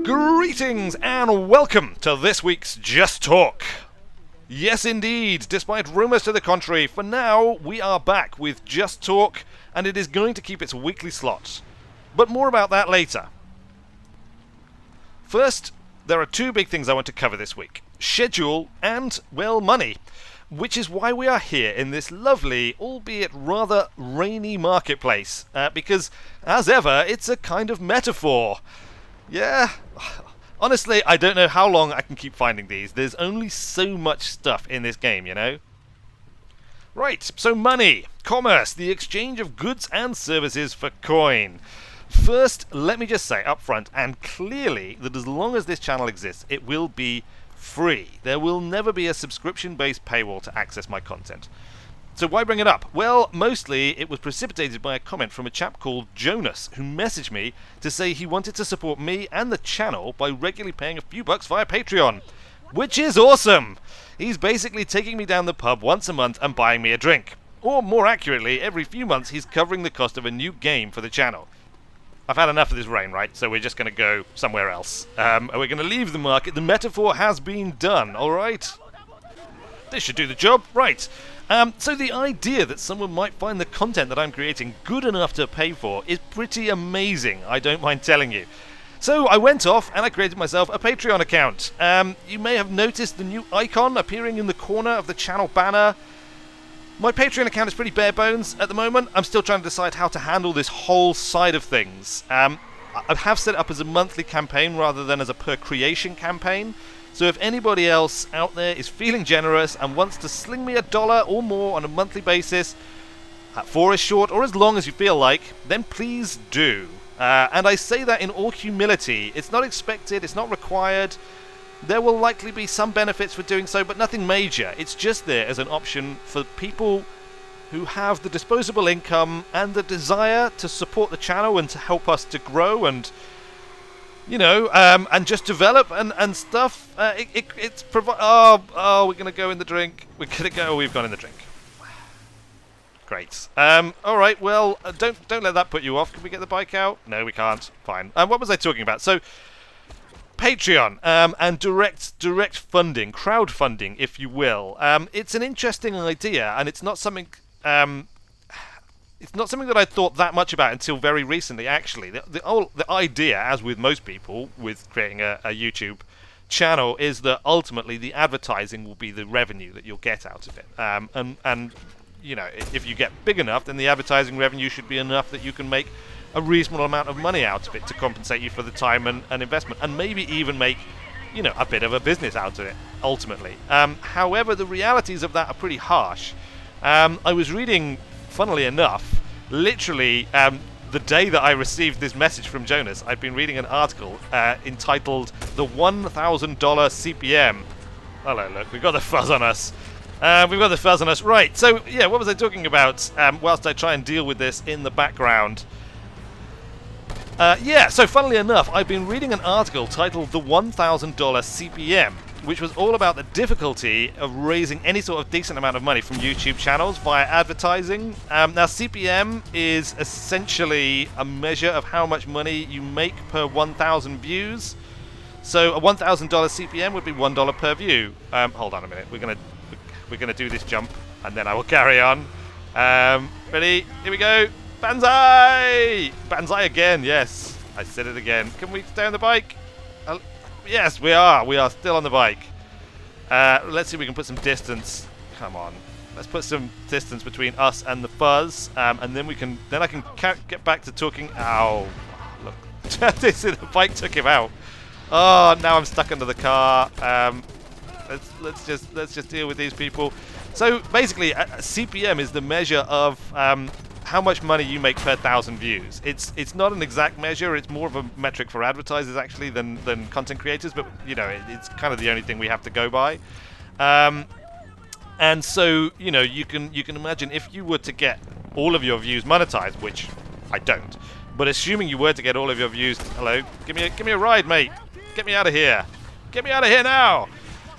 Greetings and welcome to this week's Just Talk. Yes indeed, despite rumours to the contrary, for now we are back with Just Talk and it is going to keep its weekly slot. But more about that later. First, there are two big things I want to cover this week. Schedule and, well, money. Which is why we are here in this lovely, albeit rather rainy marketplace. Because, as ever, it's a kind of metaphor. Yeah, honestly, I don't know how long I can keep finding these. There's only so much stuff in this game, you know? Right, so money, commerce, the exchange of goods and services for coin. First, let me just say up front and clearly that as long as this channel exists, it will be free. There will never be a subscription-based paywall to access my content. So why bring it up? Well, mostly it was precipitated by a comment from a chap called Jonas, who messaged me to say he wanted to support me and the channel by regularly paying a few bucks via Patreon. Which is awesome! He's basically taking me down the pub once a month and buying me a drink. Or more accurately, every few months he's covering the cost of a new game for the channel. I've had enough of this rain, right? So we're just going to go somewhere else. We're going to leave the market. The metaphor has been done, alright? This should do the job. Right. So the idea that someone might find the content that I'm creating good enough to pay for is pretty amazing, I don't mind telling you. So I went off and I created myself a Patreon account. You may have noticed the new icon appearing in the corner of the channel banner. My Patreon account is pretty bare bones at the moment. I'm still trying to decide how to handle this whole side of things. I have set it up as a monthly campaign rather than as a per creation campaign. So if anybody else out there is feeling generous and wants to sling me $1 or more on a monthly basis, for as short or as long as you feel like, then please do. And I say that in all humility. It's not expected, it's not required. There will likely be some benefits for doing so, but nothing major. It's just there as an option for people who have the disposable income and the desire to support the channel and to help us to grow and, you know, and just develop and stuff. It's we're going to go in the drink. We're going to go. We've gone in the drink. Great. All right. Well, don't let that put you off. Can we get the bike out? No, we can't. Fine. What was I talking about? So, Patreon and direct funding, crowdfunding, if you will. It's an interesting idea, and it's not something. It's not something that I thought that much about until very recently. Actually, the idea, as with most people with creating a YouTube channel, is that ultimately the advertising will be the revenue that you'll get out of it. And you know, if you get big enough, then the advertising revenue should be enough that you can make a reasonable amount of money out of it to compensate you for the time and investment, and maybe even make, you know, a bit of a business out of it, ultimately. However, the realities of that are pretty harsh. I was reading, funnily enough, literally the day that I received this message from Jonas, I'd been reading an article entitled The $1,000 CPM. Hello, look, we've got the fuzz on us. Right, so, yeah, what was I talking about whilst I try and deal with this in the background? So funnily enough, I've been reading an article titled The $1,000 CPM, which was all about the difficulty of raising any sort of decent amount of money from YouTube channels via advertising. Now, CPM is essentially a measure of how much money you make per 1,000 views. So a $1,000 CPM would be $1 per view. Hold on a minute, we're gonna do this jump, and then I will carry on. Ready? Here we go. Banzai! Banzai again, yes. I said it again. Can we stay on the bike? Yes, we are. We are still on the bike. Let's see if we can put some distance. Come on. Let's put some distance between us and the fuzz, and then I can get back to talking. Ow! Look, the bike took him out. Oh, now I'm stuck under the car. Let's just deal with these people. So basically, CPM is the measure of how much money you make per 1,000 views. It's not an exact measure. It's more of a metric for advertisers actually than content creators. But you know, it's kind of the only thing we have to go by. And so you know, you can imagine if you were to get all of your views monetized, which I don't. But assuming you were to get all of your views, hello, give me a ride, mate. Get me out of here. Get me out of here now.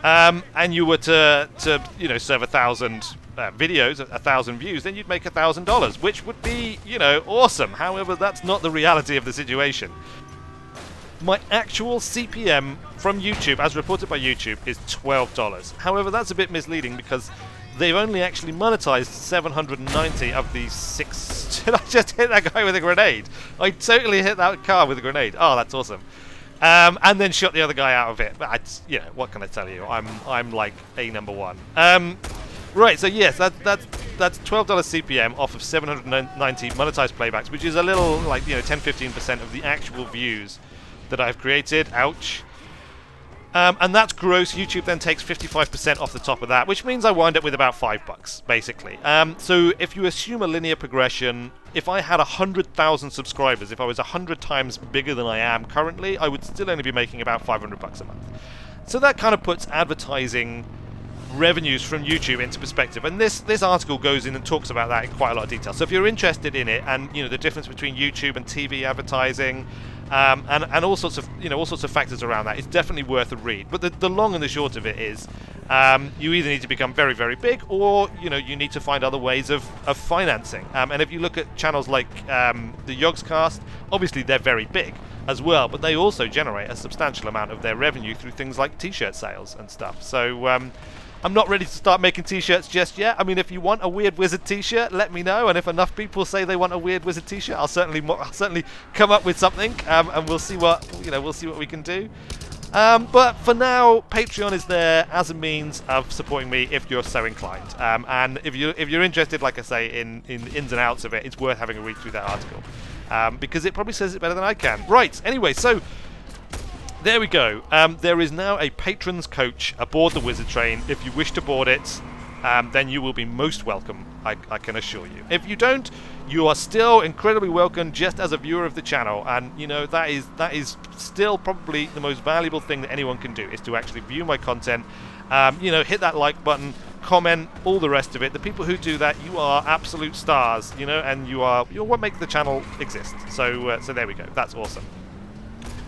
And you were to you know, serve 1,000 videos, 1,000 views, then you'd make $1,000, which would be, you know, awesome. However, that's not the reality of the situation. My actual CPM from YouTube, as reported by YouTube, is $12. However, that's a bit misleading because they've only actually monetized 790 of these 6... Did I just hit that guy with a grenade? I totally hit that car with a grenade. Oh, that's awesome. And then shot the other guy out of it. But what can I tell you? I'm like a number one. Right, so yes, that's $12 CPM off of 790 monetized playbacks, which is a little like 10-15% of the actual views that I've created. Ouch. And that's gross. YouTube then takes 55% off the top of that, which means I wind up with about $5, basically. So if you assume a linear progression, if I had 100,000 subscribers, if I was 100 times bigger than I am currently, I would still only be making about $500 a month. So that kind of puts advertising revenues from YouTube into perspective, and this article goes in and talks about that in quite a lot of detail. So if you're interested in it, and the difference between YouTube and TV advertising, and all sorts of factors around that, it's definitely worth a read. But the long and the short of it is, you either need to become very, very big, or you need to find other ways of financing. And if you look at channels like the Yogscast, obviously they're very big as well, but they also generate a substantial amount of their revenue through things like t-shirt sales and stuff. So I'm not ready to start making t-shirts just yet. I mean, if you want a Weird Wizard t-shirt, let me know. And if enough people say they want a Weird Wizard t-shirt, I'll certainly come up with something, and we'll see what we can do. But for now, Patreon is there as a means of supporting me if you're so inclined. And if you're interested, like I say, in ins and outs of it, it's worth having a read through that article, because it probably says it better than I can. Right. Anyway, so. There we go. There is now a patrons coach aboard the Wizard Train. If you wish to board it, then you will be most welcome, I can assure you. If you don't, you are still incredibly welcome just as a viewer of the channel, and that is still probably the most valuable thing that anyone can do, is to actually view my content. Hit that like button, comment, all the rest of it. The people who do that, you are absolute stars, and you're what makes the channel exist. So there we go. That's awesome.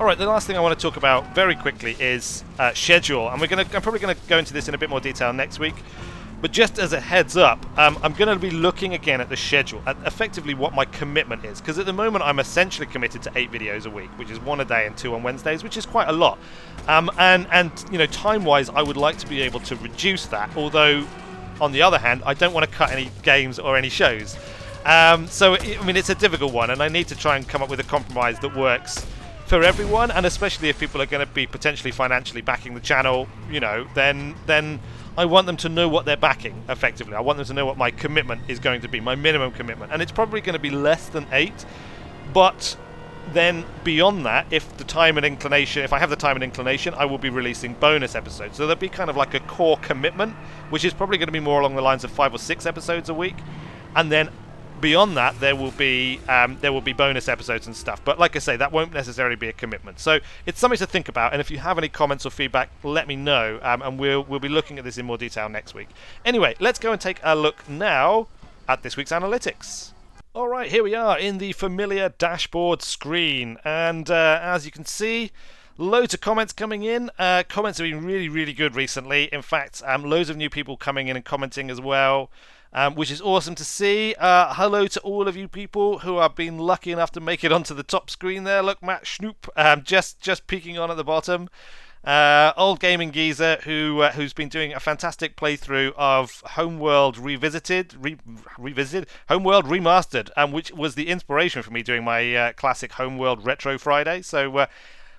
Alright, the last thing I want to talk about very quickly is schedule, and I'm probably going to go into this in a bit more detail next week, but just as a heads up, I'm going to be looking again at the schedule, at effectively what my commitment is, because at the moment I'm essentially committed to 8 videos a week, which is 1 a day and 2 on Wednesdays, which is quite a lot, and time-wise I would like to be able to reduce that, although on the other hand I don't want to cut any games or any shows, so it's a difficult one, and I need to try and come up with a compromise that works for everyone, and especially if people are going to be potentially financially backing the channel, then I want them to know what they're backing, effectively. I want them to know what my commitment is going to be, my minimum commitment, and it's probably going to be less than 8, but then beyond that, if I have the time and inclination, I will be releasing bonus episodes. So there'll be kind of like a core commitment, which is probably going to be more along the lines of 5 or 6 episodes a week, and then beyond that, there will be bonus episodes and stuff. But like I say, that won't necessarily be a commitment. So it's something to think about. And if you have any comments or feedback, let me know. And we'll be looking at this in more detail next week. Anyway, let's go and take a look now at this week's analytics. All right, here we are in the familiar dashboard screen. And as you can see, loads of comments coming in. Comments have been really, really good recently. In fact, loads of new people coming in and commenting as well. Which is awesome to see. Hello to all of you people who have been lucky enough to make it onto the top screen there. Look, Matt Schnoop, just peeking on at the bottom. Old Gaming Geezer, who's been doing a fantastic playthrough of Homeworld Homeworld Remastered, which was the inspiration for me doing my classic Homeworld Retro Friday. So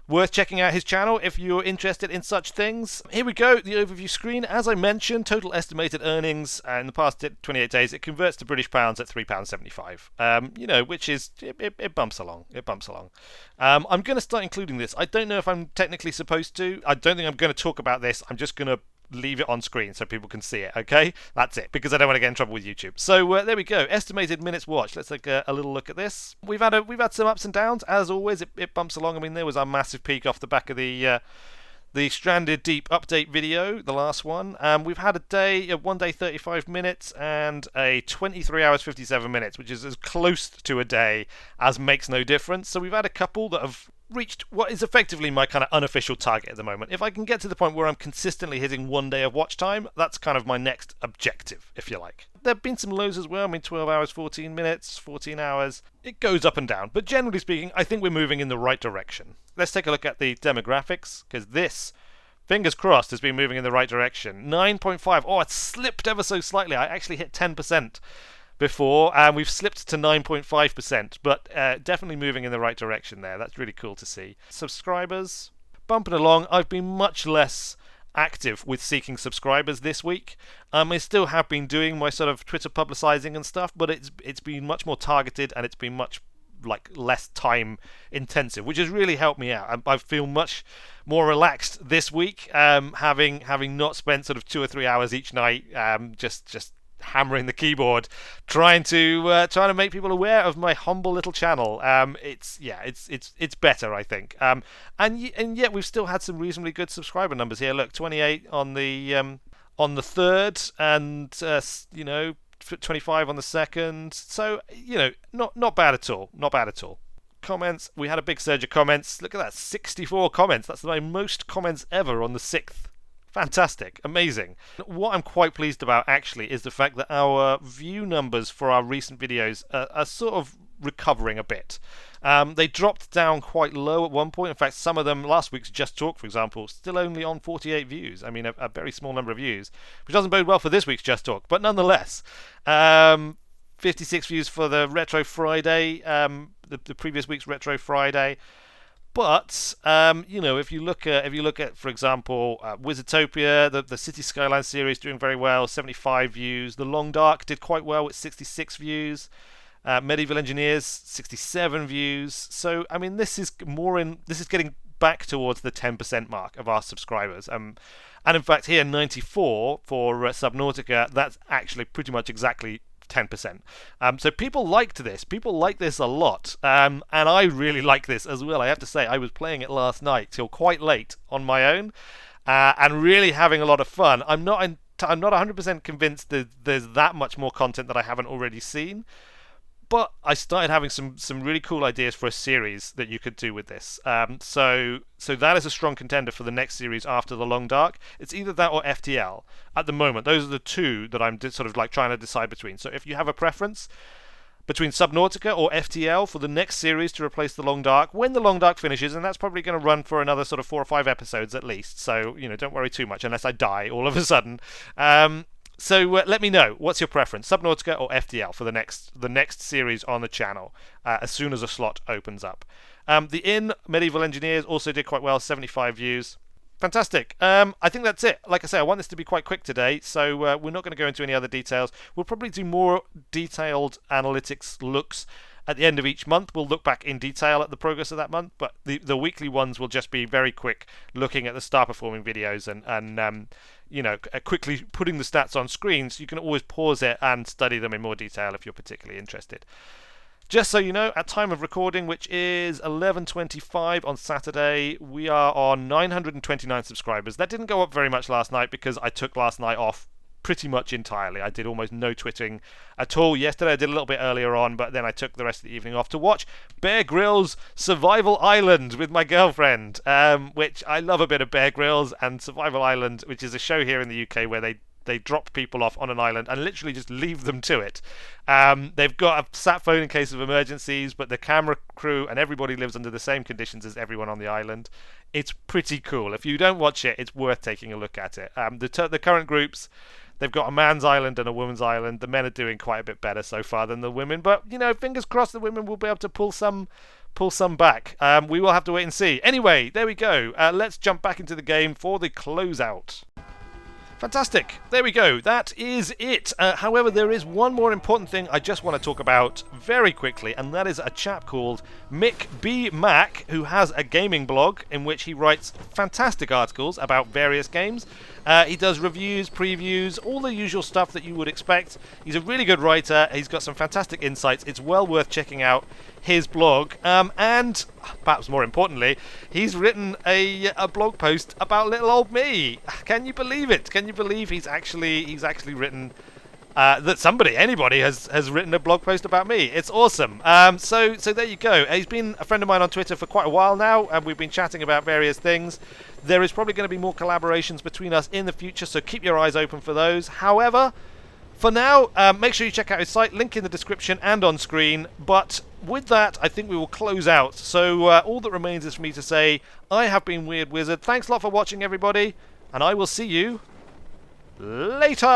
worth checking out his channel if you're interested in such things. Here we go, the overview screen. As I mentioned, total estimated earnings in the past 28 days, it converts to British pounds at £3.75. Which is, it bumps along. It bumps along. I'm going to start including this. I don't know if I'm technically supposed to. I don't think I'm going to talk about this. I'm just going to leave it on screen so people can see it, okay? That's it, because I don't want to get in trouble with YouTube. So there we go, estimated minutes watched. Let's take a little look at this. We've had some ups and downs, as always. It bumps along. I mean, there was our massive peak off the back of the Stranded Deep update video, the last one. We've had one day 35 minutes and a 23 hours 57 minutes, which is as close to a day as makes no difference. So we've had a couple that have reached what is effectively my kind of unofficial target at the moment. If I can get to the point where I'm consistently hitting 1 day of watch time, that's kind of my next objective, if you like. There have been some lows as well. I mean, 12 hours, 14 minutes, 14 hours. It goes up and down. But generally speaking, I think we're moving in the right direction. Let's take a look at the demographics, because this, fingers crossed, has been moving in the right direction. 9.5. Oh, it slipped ever so slightly. I actually hit 10% before, and we've slipped to 9.5%, but definitely moving in the right direction there. That's really cool to see. Subscribers, bumping along. I've been much less active with seeking subscribers this week. I still have been doing my sort of Twitter publicizing and stuff, but it's been much more targeted, and it's been much less time intensive, which has really helped me out. I feel much more relaxed this week, having not spent sort of 2 or 3 hours each night just hammering the keyboard, trying to make people aware of my humble little channel. It's better, I think. And yet we've still had some reasonably good subscriber numbers here. Look, 28 on the 3rd, and 25 on the 2nd. So not bad at all. Not bad at all. Comments. We had a big surge of comments. Look at that, 64 comments. That's my most comments ever on the 6th. Fantastic. Amazing. What I'm quite pleased about, actually, is the fact that our view numbers for our recent videos are sort of recovering a bit. They dropped down quite low at one point. In fact, some of them, last week's Just Talk, for example, still only on 48 views. I mean, a very small number of views, which doesn't bode well for this week's Just Talk. But nonetheless, 56 views for the Retro Friday, the previous week's Retro Friday. But if you look at, for example, Wizardtopia, the City Skyline series doing very well, 75 views. The Long Dark did quite well with 66 views. Medieval Engineers, 67 views. So I mean, this is getting back towards the 10% mark of our subscribers. And in fact, here 94 for Subnautica. That's actually pretty much exactly 10%. So people liked this. People like this a lot. And I really like this as well. I have to say, I was playing it last night till quite late on my own, and really having a lot of fun. I'm not 100% convinced that there's that much more content that I haven't already seen. But I started having some really cool ideas for a series that you could do with this. So that is a strong contender for the next series after The Long Dark. It's either that or FTL. At the moment, those are the two that I'm sort of trying to decide between. So if you have a preference between Subnautica or FTL for the next series to replace The Long Dark, when The Long Dark finishes, and that's probably going to run for another sort of 4 or 5 episodes at least. So don't worry too much unless I die all of a sudden. So let me know, what's your preference, Subnautica or FTL for the next series on the channel, as soon as a slot opens up. The Inn, Medieval Engineers, also did quite well, 75 views. Fantastic. I think that's it. Like I say, I want this to be quite quick today, so we're not going to go into any other details. We'll probably do more detailed analytics looks at the end of each month. We'll look back in detail at the progress of that month, but the weekly ones will just be very quick, looking at the star performing videos and quickly putting the stats on screen, so you can always pause it and study them in more detail if you're particularly interested. Just so you know, at time of recording, which is 11:25 on Saturday, we are on 929 subscribers. That didn't go up very much last night because I took last night off pretty much entirely. I did almost no twitting at all. Yesterday I did a little bit earlier on, but then I took the rest of the evening off to watch Bear Grylls Survival Island with my girlfriend, which I love a bit of Bear Grylls and Survival Island, which is a show here in the UK where they drop people off on an island and literally just leave them to it. They've got a sat phone in case of emergencies, but the camera crew and everybody lives under the same conditions as everyone on the island. It's pretty cool. If you don't watch it, it's worth taking a look at it. The current groups, they've got a man's island and a woman's island. The men are doing quite a bit better so far than the women, but fingers crossed the women will be able to pull some back. We will have to wait and see. Anyway, there we go. Let's jump back into the game for the closeout. Fantastic. There we go. That is it. However, there is one more important thing I just want to talk about very quickly, and that is a chap called MicBeMac, who has a gaming blog in which he writes fantastic articles about various games. He does reviews, previews, all the usual stuff that you would expect. He's a really good writer. He's got some fantastic insights. It's well worth checking out his blog, and perhaps more importantly, he's written a blog post about little old me. Can you believe it? Can you believe he's actually written that anybody has written a blog post about me. It's awesome. So there you go. He's been a friend of mine on Twitter for quite a while now, and we've been chatting about various things. There is probably going to be more collaborations between us in the future, so keep your eyes open for those. However, for now, make sure you check out his site, link in the description and on screen. But with that, I think we will close out. So all that remains is for me to say, I have been Weird Wizard. Thanks a lot for watching, everybody, and I will see you later.